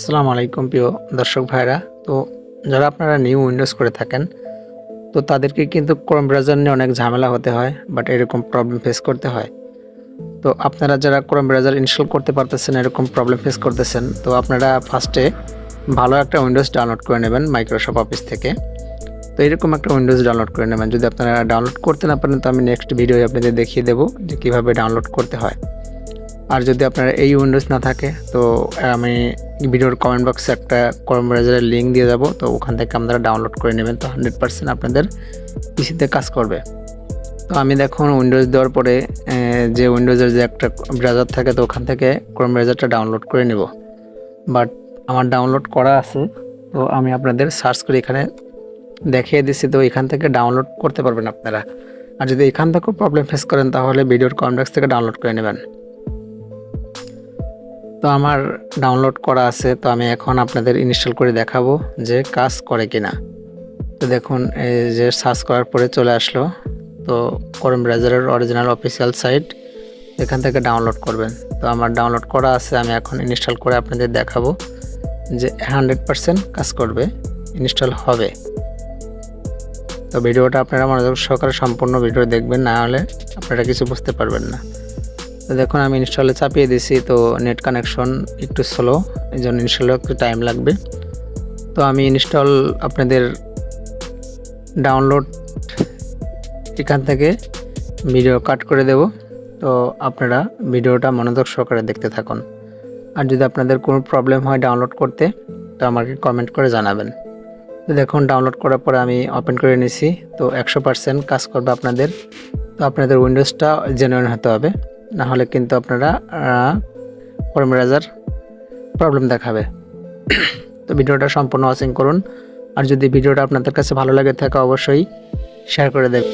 আসসালামু আলাইকুম প্রিয় দর্শক ভাইরা। তো যারা আপনারা নিউ উইন্ডোজ করে থাকেন, তো তাদেরকে কিন্তু ক্রোম ব্রাউজার নিয়ে অনেক ঝামেলা হতে হয়, বাট এরকম প্রবলেম ফেস করতে হয়। তো আপনারা যারা ক্রোম ব্রাউজার ইনস্টল করতে পারতেছেন, এরকম প্রবলেম ফেস করতেছেন, তো আপনারা ফার্স্টে ভালো একটা উইন্ডোজ ডাউনলোড করে নেবেন মাইক্রোসফট অফিস থেকে। তো এরকম একটা উইন্ডোজ ডাউনলোড করে নেবেন। যদি আপনারা ডাউনলোড করতে না পারেন, তো আমি নেক্সট ভিডিওয়ে আপনাদের দেখিয়ে দেবো যে কীভাবে ডাউনলোড করতে হয়। আর যদি আপনার এই উইন্ডোজ না থাকে, তো আমি ভিডিওর কমেন্ট বক্সে একটা ক্রোম ব্রাউজারের লিঙ্ক দিয়ে যাব, তো ওখান থেকে আপনারা ডাউনলোড করে নেবেন। তো 100% আপনাদের পিসিতে কাজ করবে। তো আমি দেখুন উইন্ডোজ দেওয়ার পরে যে উইন্ডোজের যে একটা ব্রাউজার থাকে, তো ওখান থেকে ক্রোম ব্রাউজারটা ডাউনলোড করে নেব। বাট আমার ডাউনলোড করা আছে, তো আমি আপনাদের সার্চ করে এখানে দেখিয়ে দিচ্ছি। তো এখান থেকে ডাউনলোড করতে পারবেন আপনারা। আর যদি এখান থেকেও প্রবলেম ফেস করেন, তাহলে ভিডিওর কমেন্ট বক্স থেকে ডাউনলোড করে নেবেন। তো আমার ডাউনলোড করা আছে, তো আমি এখন আপনাদের ইনস্টল করে দেখাবো যে কাজ করে কিনা। তো দেখুন এই যে সার্চ করার পরে চলে আসলো। তো ক্রোম ব্রাউজারের অরিজিনাল অফিসিয়াল সাইট, এখান থেকে ডাউনলোড করবেন। তো আমার ডাউনলোড করা আছে, আমি এখন ইনস্টল করে আপনাদের দেখাবো যে 100% কাজ করবে, ইনস্টল হবে। তো ভিডিওটা আপনারা মনোযোগ সহকারে সম্পূর্ণ ভিডিও দেখবেন, না হলে আপনারা কিছু বুঝতে পারবেন না। তো দেখুন আমি ইনস্টলে চাপিয়ে দিয়েছি। তো নেট কানেকশন একটু স্লো, এই জন্য ইনস্টলে একটু টাইম লাগবে। তো আমি ইনস্টল আপনাদের ডাউনলোড এখান থেকে ভিডিও কাট করে দেব। তো আপনারা ভিডিওটা মনোযোগ সহকারে দেখতে থাকুন। আর যদি আপনাদের কোনো প্রবলেম হয় ডাউনলোড করতে, তো আমাকে কমেন্ট করে জানাবেন। তো দেখুন ডাউনলোড করার পরে আমি ওপেন করে নিয়েছি। তো 100% কাজ করবে আপনাদের। তো আপনাদের উইন্ডোজটা জেনুইন হতে হবে, না হলে কিন্তু আপনারা ক্রোম ব্রাউজার প্রবলেম দেখাবে। তো ভিডিওটা সম্পূর্ণ ওয়াচিং করুন। আর যদি ভিডিওটা আপনাদের কাছে ভালো লাগে থাকে, অবশ্যই শেয়ার করে দেবেন।